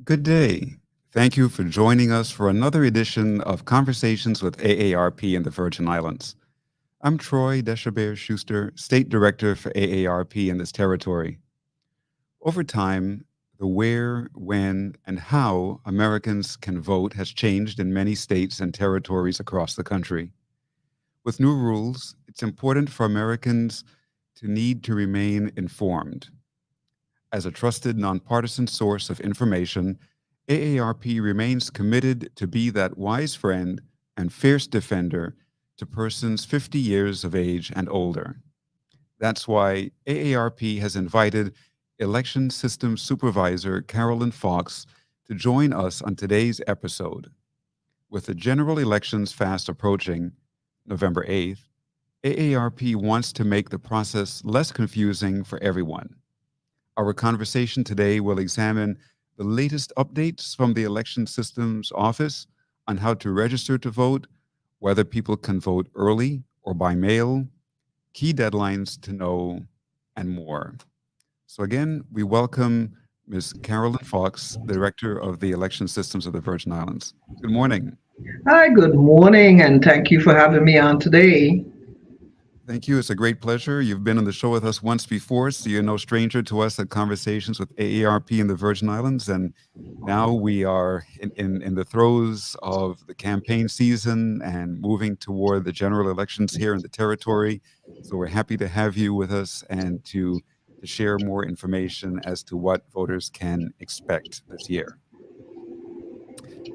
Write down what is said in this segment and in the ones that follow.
Good day. Thank you for joining us for another edition of Conversations with AARP in the Virgin Islands. I'm Troy Deshabert Schuster, State Director for AARP in this territory. Over time, the where, when, and how Americans can vote has changed in many states and territories across the country. With new rules, it's important for Americans to need to remain informed. As a trusted nonpartisan source of information, AARP remains committed to be that wise friend and fierce defender to persons 50 years of age and older. That's why AARP has invited Election Systems Supervisor Caroline Fawkes to join us on today's episode. With the general elections fast approaching, November 8th, AARP wants to make the process less confusing for everyone. Our conversation today will examine the latest updates from the Election Systems Office on how to register to vote, whether people can vote early or by mail, key deadlines to know, and more. So, again, we welcome Ms. Caroline Fawkes, Director of the Election Systems of the Virgin Islands. Good morning. Hi, good morning, and thank you for having me on today. Thank you. It's a great pleasure. You've been on the show with us once before, so you're no stranger to us at Conversations with AARP in the Virgin Islands. And now we are in the throes of the campaign season and moving toward the general elections here in the territory. So we're happy to have you with us and to share more information as to what voters can expect this year.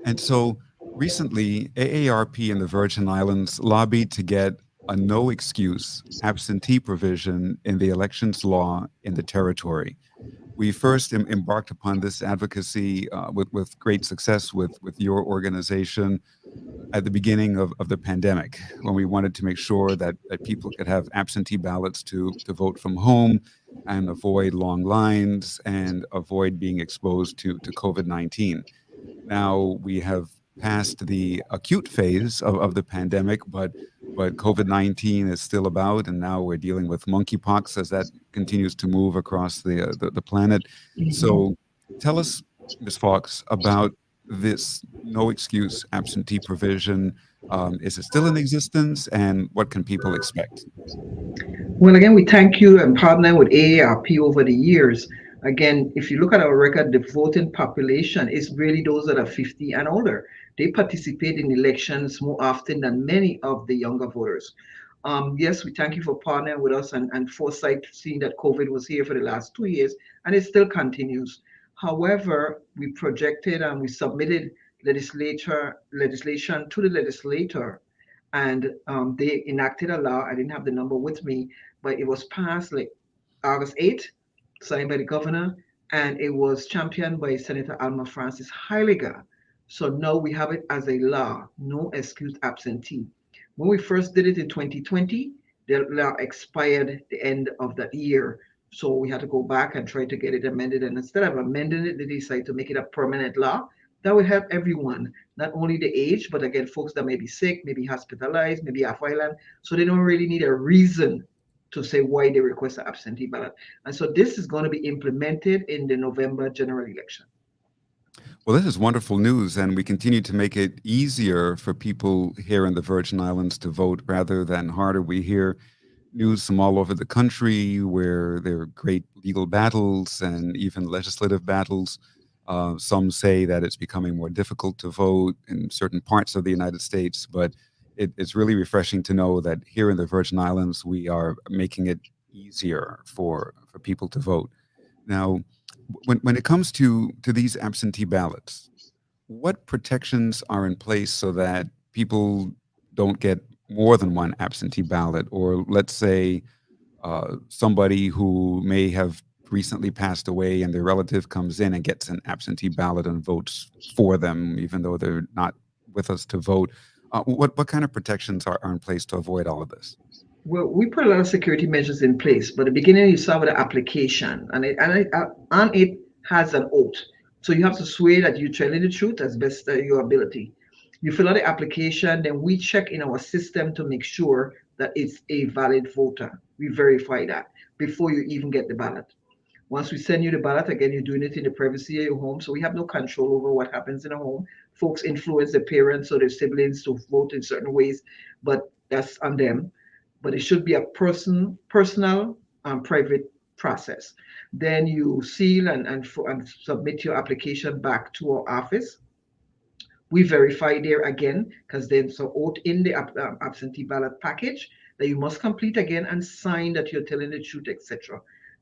And so recently, AARP in the Virgin Islands lobbied to get a no excuse absentee provision in the elections law in the territory. We first embarked upon this advocacy with great success with your organization at the beginning of the pandemic, when we wanted to make sure that people could have absentee ballots to vote from home and avoid long lines and avoid being exposed to COVID-19. Now we have passed the acute phase of the pandemic, but COVID-19 is still about, and now we're dealing with monkeypox as that continues to move across the planet. Mhm. So, tell us, Ms. Fawkes, about this no excuse absentee provision. Is it still in existence, and what can people expect? Well, again, we thank you and partner with AARP over the years. Again, if you look at our record, the voting population is really those that are 50 and older. They participate in elections more often than many of the younger voters. Yes, we thank you for partnering with us and foresight, seeing that COVID was here for the last 2 years and it still continues. However, we projected and we submitted legislation to the legislator, and they enacted a law. I didn't have the number with me, but it was passed like August 8th, signed by the governor, and it was championed by Senator Alma Francis Heiliger. So now we have it as a law, no excuse absentee. When we first did it in 2020, the law expired the end of that year. So we had to go back and try to get it amended. And instead of amending it, they decided to make it a permanent law that would help everyone, not only the age, but again, folks that may be sick, maybe hospitalized, maybe off island. So they don't really need a reason to say why they request an absentee ballot. And so this is going to be implemented in the November general election. Well, this is wonderful news, and we continue to make it easier for people here in the Virgin Islands to vote rather than harder. We hear news from all over the country where there are great legal battles and even legislative battles. Some say that it's becoming more difficult to vote in certain parts of the United States, but it's really refreshing to know that here in the Virgin Islands, we are making it easier for people to vote. Now, when it comes to these absentee ballots, what protections are in place so that people don't get more than one absentee ballot? Or let's say somebody who may have recently passed away and their relative comes in and gets an absentee ballot and votes for them, even though they're not with us to vote. What kind of protections are in place to avoid all of this? Well, we put a lot of security measures in place, but the beginning you saw with the application, and it has an oath. So you have to swear that you're telling the truth as best your ability. You fill out the application, then we check in our system to make sure that it's a valid voter. We verify that before you even get the ballot. Once we send you the ballot, again, you're doing it in the privacy of your home. So we have no control over what happens in a home. Folks influence their parents or their siblings to vote in certain ways, but that's on them. But it should be a personal, private process. Then you seal and submit your application back to our office. We verify there again because there's an oath in the absentee ballot package that you must complete again and sign that you're telling the truth, etc.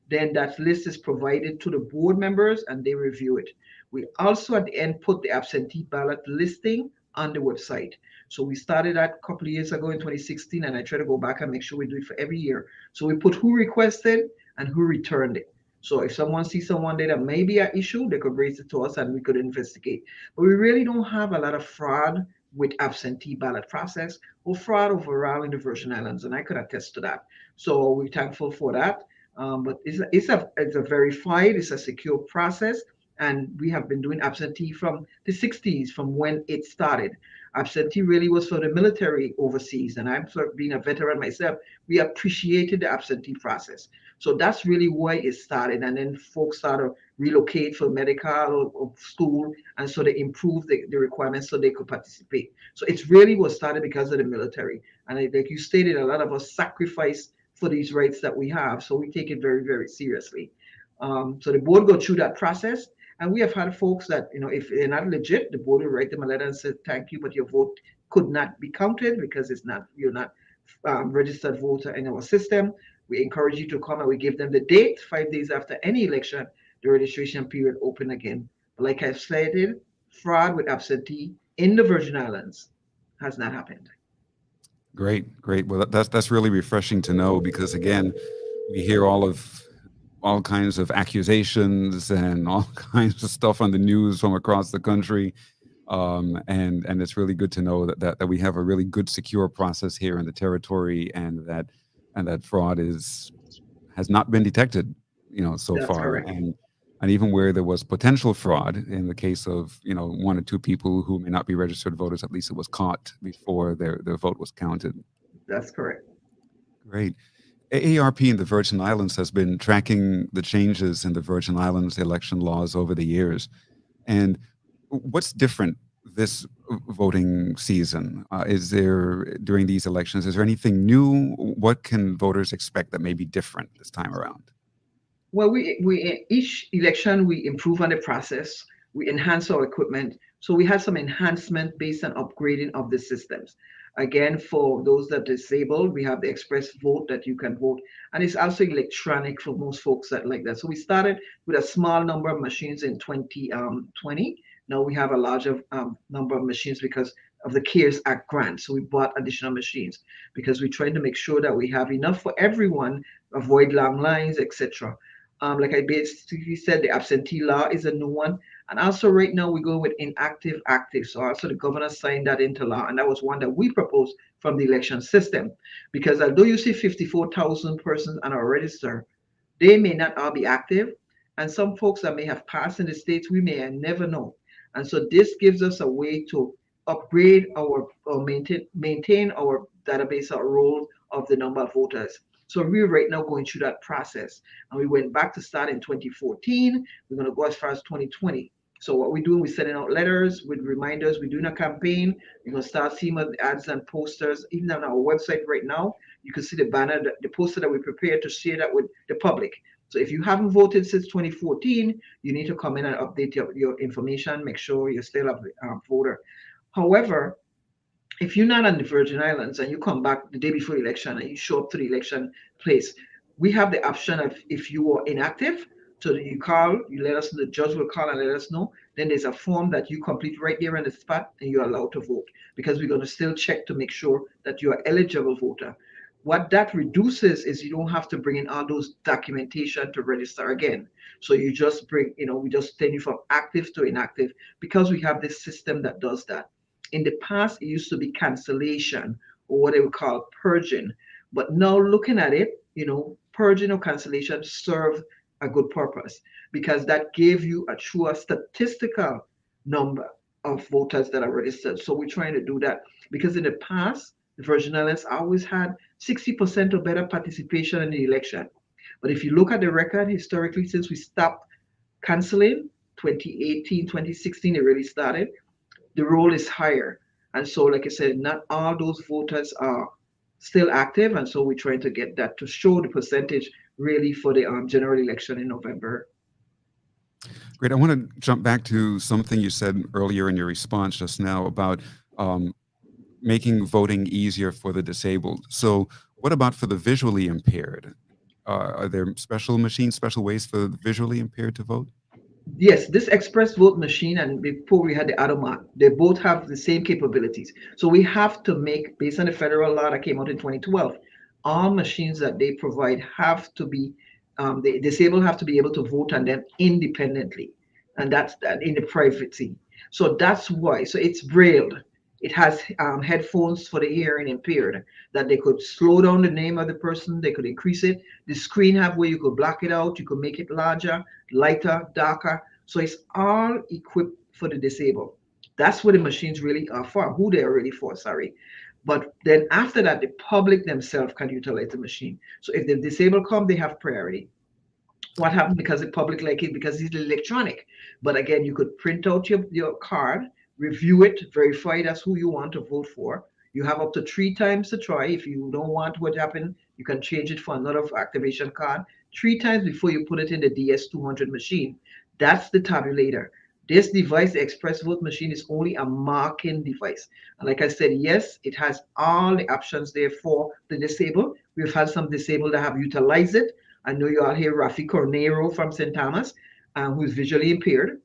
Then that list is provided to the board members and they review it. We also at the end put the absentee ballot listing on the website. So we started that a couple of years ago in 2016, and I try to go back and make sure we do it for every year. So we put who requested and who returned it. So if someone sees someone there that may be an issue, they could raise it to us and we could investigate. But we really don't have a lot of fraud with absentee ballot process or fraud overall in the Virgin Islands, and I could attest to that. So we're thankful for that. But it's a verified, it's a secure process, and we have been doing absentee from the 60s, from when it started. Absentee really was for the military overseas, and I'm sort of being a veteran myself. We appreciated the absentee process. So that's really why it started. And then folks started to relocate for medical or school. And so they improved the requirements so they could participate. So it's really was started because of the military. And like you stated, a lot of us sacrifice for these rights that we have. So we take it very, very seriously. So the board go through that process. And we have had folks that, if they're not legit, the board will write them a letter and say, thank you, but your vote could not be counted because you're not registered voter in our system. We encourage you to come and we give them the date 5 days after any election, the registration period open again. But like I've stated, fraud with absentee in the Virgin Islands has not happened. Great, great. Well, that's really refreshing to know because again, we hear all kinds of accusations and all kinds of stuff on the news from across the country. And it's really good to know that we have a really good secure process here in the territory, and that fraud has not been detected, so That's far. correct. And even where there was potential fraud, in the case of one or two people who may not be registered voters, at least it was caught before their vote was counted. That's correct. Great. AARP in the Virgin Islands has been tracking the changes in the Virgin Islands election laws over the years. And what's different this voting season? During these elections, is there anything new? What can voters expect that may be different this time around? Well, we each election we improve on the process, we enhance our equipment. So we had some enhancement based on upgrading of the systems. Again, for those that are disabled, we have the express vote that you can vote, and it's also electronic for most folks that like that. So we started with a small number of machines in 2020. Now we have a larger number of machines because of the CARES Act grant. So we bought additional machines because we're trying to make sure that we have enough for everyone, avoid long lines, etc. Like I basically said, the absentee law is a new one. And also right now we go with inactive active. So also the governor signed that into law. And that was one that we proposed from the election system. Because although you see 54,000 persons on our register, they may not all be active. And some folks that may have passed in the states, we may never know. And so this gives us a way to upgrade or maintain our database or roll of the number of voters. So we're right now going through that process. And we went back to start in 2014. We're going to go as far as 2020. So what we're doing, we're sending out letters with reminders. We're doing a campaign. We're going to start seeing ads and posters. Even on our website right now, you can see the banner, the poster that we prepared to share that with the public. So if you haven't voted since 2014, you need to come in and update your information, make sure you're still a voter. However, if you're not on the Virgin Islands and you come back the day before the election and you show up to the election place, we have the option of if you are inactive, so that you call, you let us know, the judge will call and let us know. Then there's a form that you complete right there on the spot and you're allowed to vote because we're going to still check to make sure that you are eligible voter. What that reduces is you don't have to bring in all those documentation to register again. So you just bring, we just send you from active to inactive because we have this system that does that. In the past, it used to be cancellation or what they would call purging. But now looking at it, purging or cancellation serve a good purpose because that gave you a true statistical number of voters that are registered. So we're trying to do that because in the past, the Virgin Islands always had 60% or better participation in the election. But if you look at the record historically, since we stopped canceling 2018, 2016, it really started, the roll is higher. And so, like I said, not all those voters are still active. And so we're trying to get that to show the percentage really for the general election in November. Great. I want to jump back to something you said earlier in your response just now about um, making voting easier for the disabled. So, what about for the visually impaired? Are there special machines, special ways for the visually impaired to vote? Yes, this express vote machine and before we had the automat, they both have the same capabilities. So we have to make, based on the federal law that came out in 2012, all machines that they provide have to be, the disabled have to be able to vote on them independently, and that's that in the privacy. So that's why. So it's brailled. It has headphones for the hearing impaired that they could slow down the name of the person, they could increase it. The screen have where you could block it out, you could make it larger, lighter, darker. So it's all equipped for the disabled. That's what the machines really are for, who they are really for, sorry. But then after that, the public themselves can utilize the machine. So if the disabled come, they have priority. What happened because the public like it because it's electronic. But again, you could print out your card, review it, verify that's who you want to vote for. You have up to 3 times to try. If you don't want what happened, you can change it for another activation card 3 times before you put it in the DS200 machine. That's the tabulator. This device, the Express Vote machine, is only a marking device. And like I said, yes, it has all the options there for the disabled. We've had some disabled that have utilized it. I know you all hear Rafi Cornero from St. Thomas, who's visually impaired,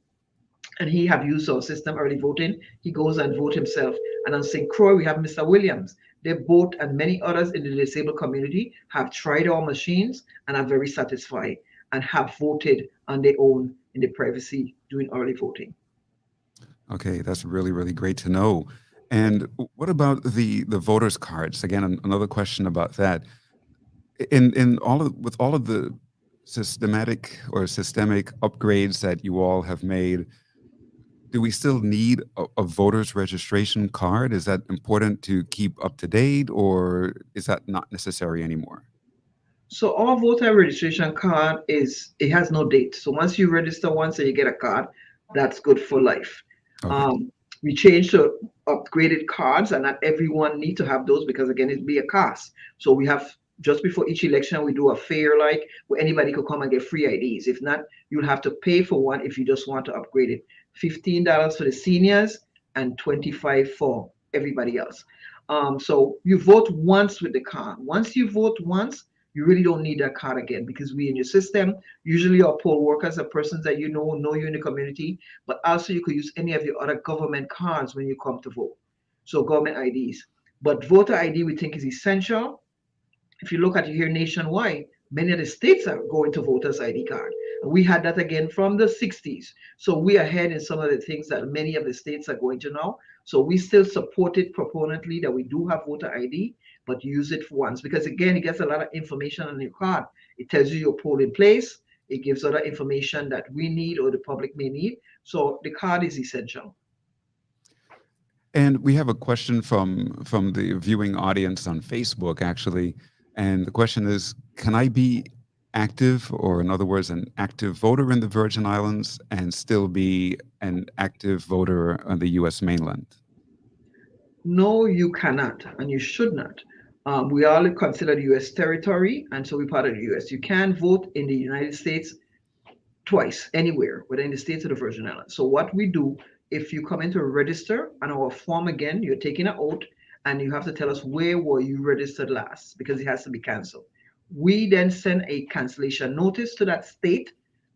and he have used our system early voting. He goes and vote himself. And on St. Croix, we have Mr. Williams. They both and many others in the disabled community have tried our machines and are very satisfied and have voted on their own in the privacy doing early voting. Okay, that's really, really great to know. And what about the voters' cards? Again, another question about that. In all of with all of the systematic or systemic upgrades that you all have made, do we still need a voter's registration card? Is that important to keep up to date, or is that not necessary anymore? So our voter registration card it has no date. So once you register once and you get a card, that's good for life. Okay. Um, we changed to upgraded cards, and not everyone need to have those because again, it'd be a cost. So we have just before each election, we do a fair like where anybody could come and get free IDs. If not, you'll have to pay for one if you just want to upgrade it. $15 for the seniors and 25 for everybody else. So you vote once with the card. Once you vote once, you really don't need that card again because we in your system. Usually our poll workers are persons that know you in the community, but also you could use any of your other government cards when you come to vote. So government IDs. But voter ID we think is essential. If you look at it here nationwide, many of the states are going to voters ID card. And we had that again from the 60s. So we are ahead in some of the things that many of the states are going to now. So we still support it proponently that we do have voter ID, but use it for once because again, it gets a lot of information on your card. It tells you your polling place. It gives other information that we need or the public may need. So the card is essential. And we have a question from the viewing audience on Facebook, actually. And the question is, can I be active, or in other words, an active voter in the Virgin Islands and still be an active voter on the U.S. mainland? No, you cannot, and you should not. We all consider the U.S. territory, and so we're part of the U.S. You can vote in the United States twice, anywhere, whether in the states or the Virgin Islands. So what we do, if you come in to register on our form again, you're taking an oath, and you have to tell us where were you registered last because it has to be canceled. We then send a cancellation notice to that state,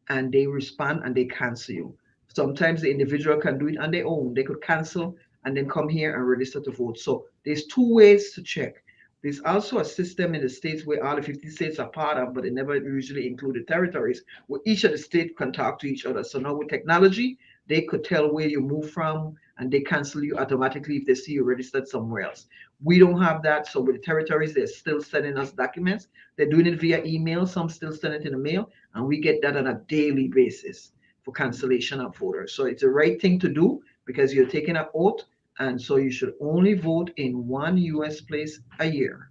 and they respond and they cancel you. Sometimes the individual can do it on their own. They could cancel and then come here and register to vote. So there's 2 ways to check. There's also a system in the states where all the 50 states are part of, but they never usually include the territories, where each of the states can talk to each other. So now with technology, they could tell where you move from and they cancel you automatically if they see you registered somewhere else. We don't have that. So with the territories, they're still sending us documents. They're doing it via email. Some still send it in the mail, and we get that on a daily basis for cancellation of voters. So it's the right thing to do because you're taking an oath, and so you should only vote in one U.S. place a year.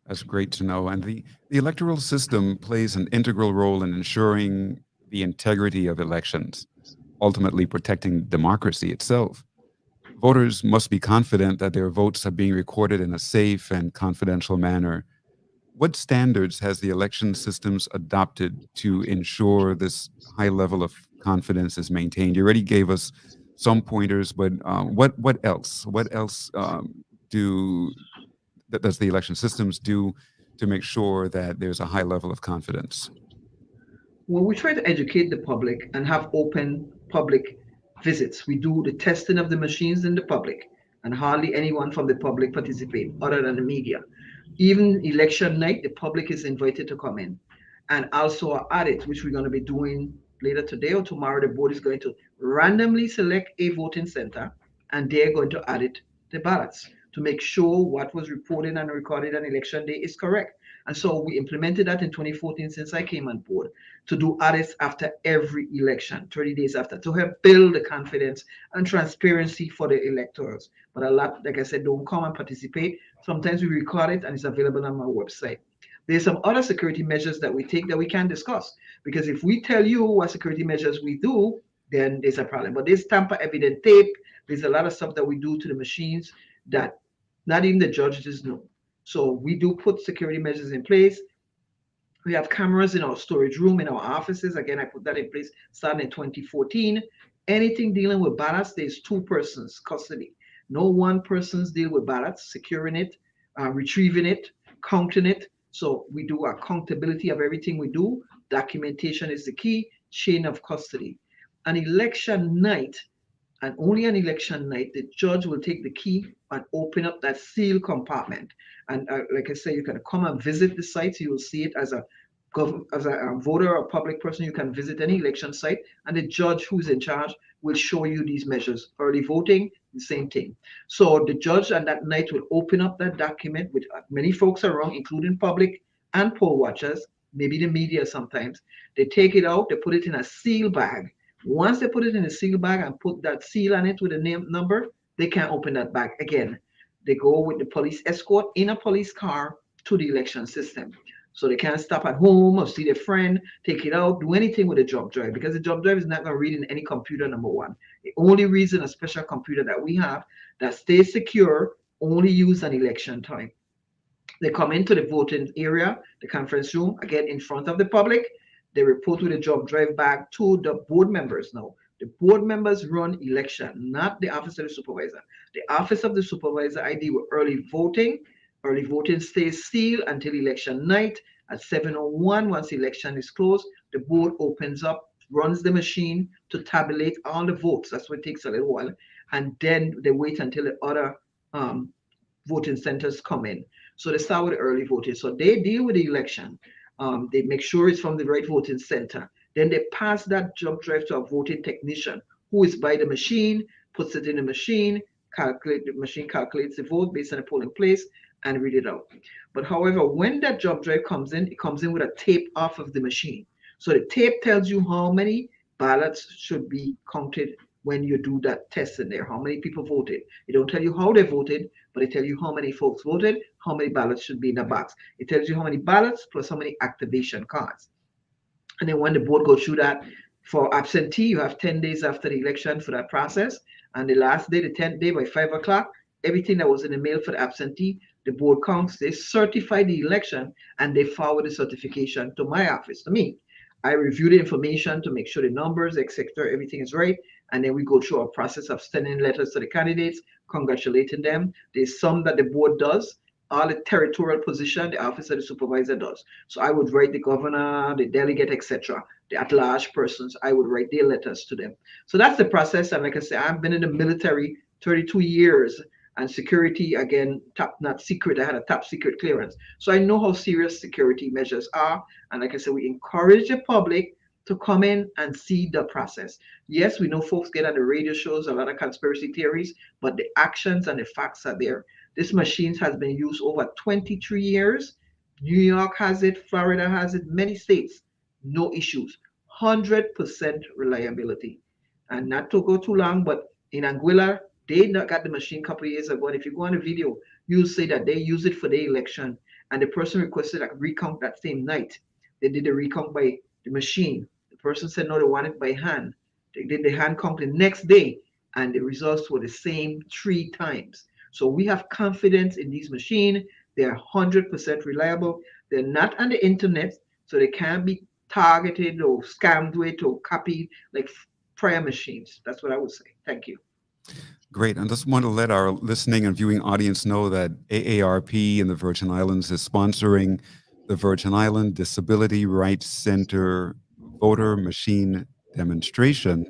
That's great to know. And the electoral system plays an integral role in ensuring the integrity of elections, ultimately protecting democracy itself. Voters must be confident that their votes are being recorded in a safe and confidential manner. What standards has the election systems adopted to ensure this high level of confidence is maintained? You already gave us some pointers, but what else? What else do does the election systems do to make sure that there's a high level of confidence? Well, we try to educate the public and have open public visits. We do the testing of the machines in the public, and hardly anyone from the public participate other than the media. Even election night, the public is invited to come in. And also our audit, which we're going to be doing later today or tomorrow, the board is going to randomly select a voting center and they're going to audit the ballots to make sure what was reported and recorded on election day is correct. And so we implemented that in 2014 since I came on board to do audits after every election, 30 days after, to help build the confidence and transparency for the electors. But a lot, like I said, don't come and participate. Sometimes we record it and it's available on my website. There's some other security measures that we take that we can discuss because if we tell you what security measures we do, then there's a problem. But there's tamper evident tape. There's a lot of stuff that we do to the machines that not even the judges know. So we do put security measures in place. We have cameras in our storage room, in our offices. Again, I put that in place starting in 2014. Anything dealing with ballots, there's two persons custody. No one person's deal with ballots, securing it, retrieving it, counting it. So we do accountability of everything we do. Documentation is the key, chain of custody. On election night, and only on election night, the judge will take the key and open up that seal compartment. And like I say, you can come and visit the site. You will see it as a voter or public person. You can visit any election site, and the judge who's in charge will show you these measures. Early voting, the same thing. So the judge on that night will open up that document with many folks around, including public and poll watchers, maybe the media sometimes. They take it out, they put it in a seal bag. Once they put it in a seal bag and put that seal on it with a name number, they can't open that bag again. They go with the police escort in a police car to the election system. So they can't stop at home or see their friend, take it out, do anything with a job drive because the job drive is not going to read in any computer, number one. It only reads in a special computer that we have that stays secure, only used on election time. They come into the voting area, the conference room, again in front of the public. They report with a job drive back to the board members now. The board members run election, not the office of the supervisor. The office of the supervisor, I deal with early voting. Early voting stays sealed until election night at 7:01. Once the election is closed, the board opens up, runs the machine to tabulate all the votes. That's what takes a little while. And then they wait until the other voting centers come in. So they start with early voting. So they deal with the election. They make sure it's from the right voting center. Then they pass that jump drive to a voting technician who is by the machine, puts it in the machine, the machine calculates the vote based on the polling place and read it out. But however, when that jump drive comes in, it comes in with a tape off of the machine. So the tape tells you how many ballots should be counted when you do that test in there, how many people voted. It don't tell you how they voted, but it tells you how many folks voted, how many ballots should be in the box. It tells you how many ballots plus how many activation cards. And then when the board goes through that, for absentee, you have 10 days after the election for that process. And the last day, the 10th day by 5 o'clock, everything that was in the mail for the absentee, the board counts, they certify the election, and they forward the certification to my office, to me. I review the information to make sure the numbers, etc., everything is right. And then we go through a process of sending letters to the candidates, congratulating them. There's some that the board does. All the territorial position, the office of the supervisor does. So I would write the governor, the delegate, etc., the at-large persons. I would write their letters to them. So that's the process. And like I said, I've been in the military 32 years, and security, again, top not secret. I had a top secret clearance. So I know how serious security measures are. And like I said, we encourage the public to come in and see the process. Yes, we know folks get on the radio shows, a lot of conspiracy theories, but the actions and the facts are there. This machine has been used over 23 years. New York has it, Florida has it, many states, no issues. 100% reliability. And not to go too long, but in Anguilla, they got the machine a couple of years ago. And if you go on the video, you say that they use it for the election, and the person requested a recount that same night. They did the recount by the machine. The person said no, they want it by hand. They did the hand count the next day, and the results were the same three times. So we have confidence in these machines. They're 100% reliable. They're not on the internet, so they can't be targeted or scammed with or copied like prior machines. That's what I would say. Thank you. Great. I just want to let our listening and viewing audience know that AARP in the Virgin Islands is sponsoring the Virgin Island Disability Rights Center voter machine demonstration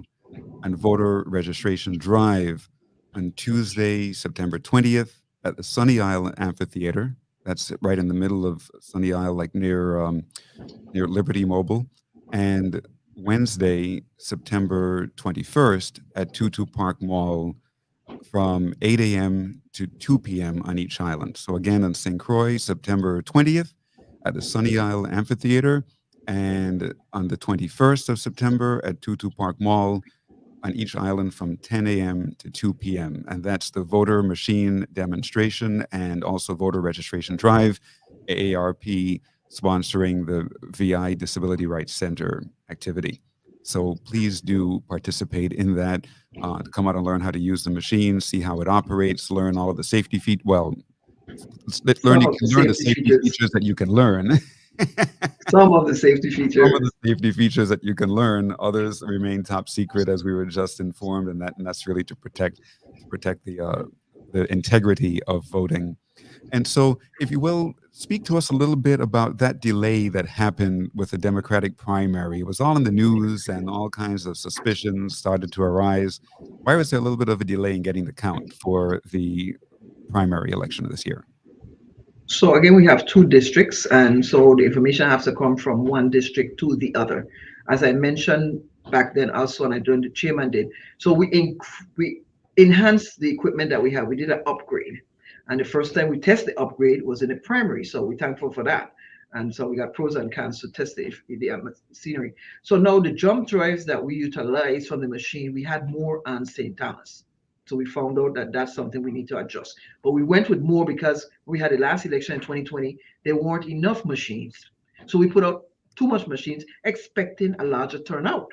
and voter registration drive on Tuesday, September 20th at the Sunny Isle Amphitheater. That's right in the middle of Sunny Isle, like near Liberty Mobile. And Wednesday, September 21st at Tutu Park Mall from 8 a.m. to 2 p.m. on each island. So again, in St. Croix, September 20th at the Sunny Isle Amphitheater, and on the 21st of September at Tutu Park Mall on each island from 10 a.m. to 2 p.m. And that's the voter machine demonstration and also voter registration drive, AARP sponsoring the VI Disability Rights Center activity. So please do participate in that, to come out and learn how to use the machine, see how it operates, learn all of the safety feet. Well, learn Some you of the can learn the safety safety features. features that you can learn. Some of the safety Some of the features. safety features that you can learn, others remain top secret, as we were just informed, and that's really to protect the integrity of voting. And so, if you will, speak to us a little bit about that delay that happened with the Democratic primary. It was all in the news, and all kinds of suspicions started to arise. Why was there a little bit of a delay in getting the count for the primary election this year? So again, we have two districts, and so the information has to come from one district to the other. As I mentioned back then, also, and I joined the chairman did. So we enhanced the equipment that we have. We did an upgrade, and the first time we test the upgrade was in the primary. So we're thankful for that. And so we got pros and cons to test the scenery. So now the jump drives that we utilize from the machine, we had more on St. Thomas. So we found out that that's something we need to adjust. But we went with more because we had the last election in 2020. There weren't enough machines. So we put out too much machines, expecting a larger turnout.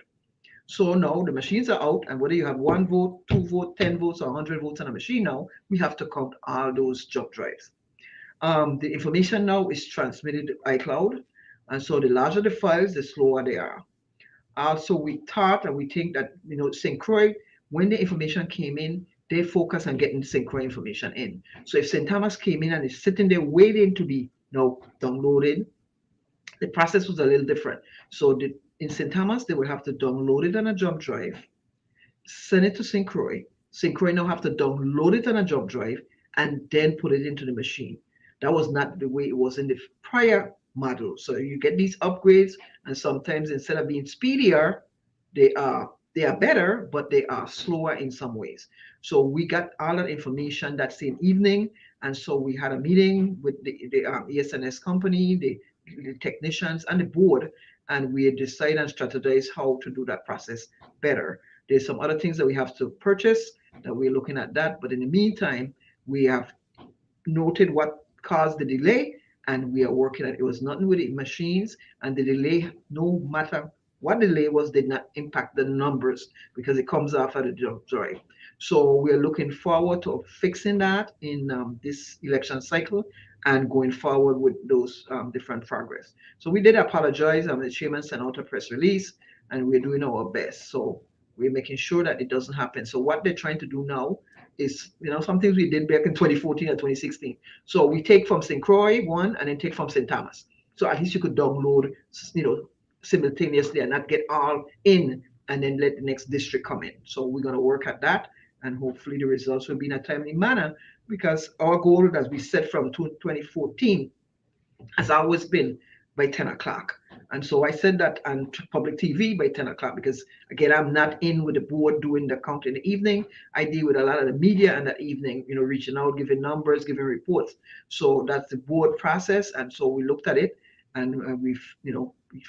So now the machines are out, and whether you have one vote, two vote, 10 votes, or 100 votes on a machine now, we have to count all those jump drives. The information now is transmitted to iCloud, and so the larger the files, the slower they are. Also, we thought and we think that St. Croix, when the information came in, they focus on getting St. Croix information in. So if St. Thomas came in and is sitting there waiting to be downloaded, the process was a little different. So in St. Thomas, they would have to download it on a jump drive, send it to St. Croix. St. Croix now have to download it on a jump drive and then put it into the machine. That was not the way it was in the prior model. So you get these upgrades, and sometimes instead of being speedier, they are better, but they are slower in some ways. So we got all that information that same evening, and so we had a meeting with the ESNS company, the technicians, and the board, and we decided and strategized how to do that process better. There's some other things that we have to purchase that we're looking at that, but in the meantime, we have noted what caused the delay, and we are working at it. It was nothing with the machines, and the delay, no matter what the delay was, did not impact the numbers because it comes after the jump drive. So we are looking forward to fixing that in this election cycle and going forward with those different progress. So we did apologize. The chairman sent out a press release, and we're doing our best. So we're making sure that it doesn't happen. So what they're trying to do now is, some things we did back in 2014 or 2016. So we take from St. Croix one and then take from St. Thomas. So at least you could download, simultaneously and not get all in and then let the next district come in. So we're going to work at that, and hopefully the results will be in a timely manner, because our goal that we set from 2014 has always been by 10 o'clock. And so I said that on public TV by 10 o'clock because, again, I'm not in with the board doing the count in the evening. I deal with a lot of the media in that evening, reaching out, giving numbers, giving reports. So that's the board process. And so we looked at it, and we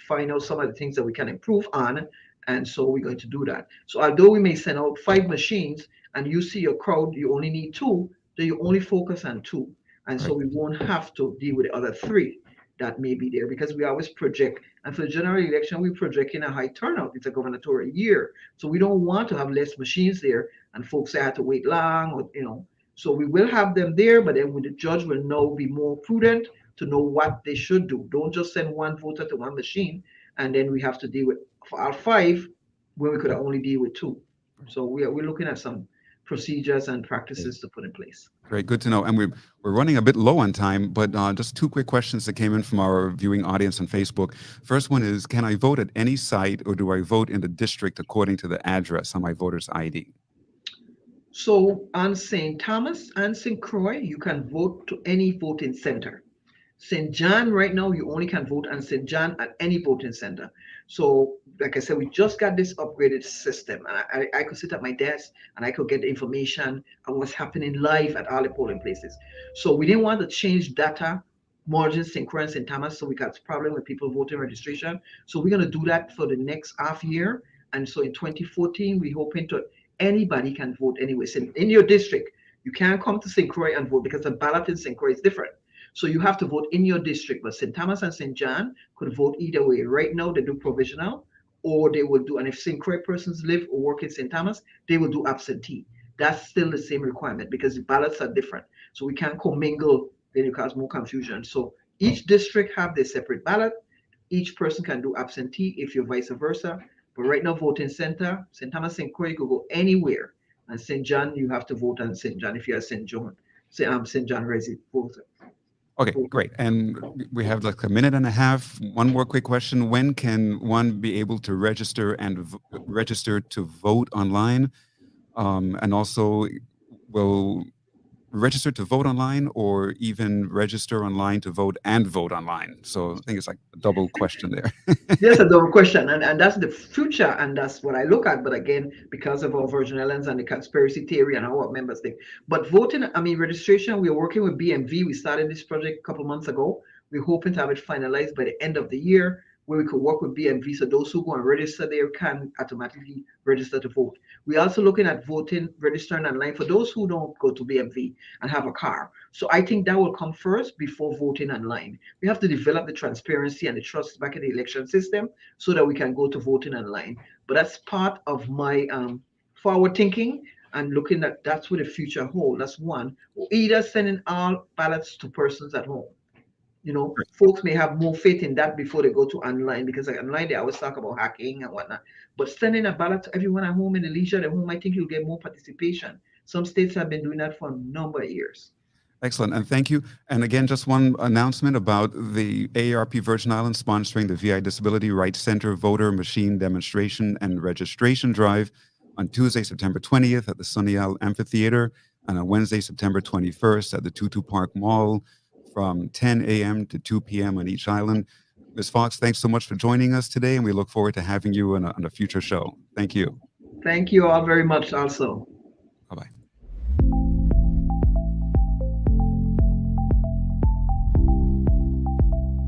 find out some of the things that we can improve on. And so we're going to do that. So although we may send out 5 machines and you see your crowd, you only need 2, then you only focus on 2. And so Right. we won't have to deal with the other three that may be there because we always project. And for the general election, we project in a high turnout. It's a gubernatorial year. So we don't want to have less machines there and folks say I had to wait long or. So we will have them there, but then the judge will now be more prudent to know what they should do. Don't just send one voter to one machine and then we have to deal with for our five when we could only deal with two. So we're looking at some procedures and Great. practices to put in place. Great. Good to know. And we're running a bit low on time, but just two quick questions that came in from our viewing audience on Facebook. First one is, can I vote at any site or do I vote in the district according to the address on my voter's ID? So on St. Thomas and St. Croix, you can vote to any voting center. St. John, right now, you only can vote on St. John at any voting center. So, like I said, we just got this upgraded system. And I could sit at my desk and I could get the information on what's happening live at all the polling places. So, we didn't want to change data margins, St. Croix and St. Thomas. So, we got a problem with people voting registration. So, we're going to do that for the next half year. And so, in 2014, we're hoping to anybody can vote anyway. So, in your district, you can't come to St. Croix and vote because the ballot in St. Croix is different. So you have to vote in your district, but St. Thomas and St. John could vote either way. Right now, they do provisional, or they will do, and if St. Croix persons live or work in St. Thomas, they will do absentee. That's still the same requirement because the ballots are different. So we can't commingle, then it cause more confusion. So each district have their separate ballot. Each person can do absentee if you're vice versa. But right now, voting center, St. Thomas, St. Croix, you could go anywhere. And St. John, you have to vote on St. John if you're a St. John, St. John resident voter. Okay, great. And we have like a minute and a half. One more quick question. When can one be able to register and register to vote online? And also, will register to vote online or even register online to vote and vote online? So I think it's like a double question there. Yes, a double question, and that's the future, and that's what I look at. But again, because of our Virgin Islands and the conspiracy theory and how our members think. But voting, I mean, registration, we're working with BMV. We started this project a couple months ago. We're hoping to have it finalized by the end of the year, where we could work with BMV. So those who go and register there can automatically register to vote. We're also looking at voting, registering online for those who don't go to BMV and have a car. So I think that will come first before voting online. We have to develop the transparency and the trust back in the election system so that we can go to voting online. But that's part of my forward thinking and looking at that's what the future holds. That's one. Either sending all ballots to persons at home. Folks may have more faith in that before they go to online because like online they always talk about hacking and whatnot. But sending a ballot to everyone at home in the leisure at home, I think you'll get more participation. Some states have been doing that for a number of years. Excellent, and thank you. And again, just one announcement about the AARP Virgin Islands sponsoring the VI Disability Rights Center voter machine demonstration and registration drive on Tuesday, September 20th at the Sunny Isle Amphitheater and on Wednesday, September 21st at the Tutu Park Mall from 10 a.m. to 2 p.m. on each island. Ms. Fawkes, thanks so much for joining us today, and we look forward to having you on a future show. Thank you. Thank you all very much also.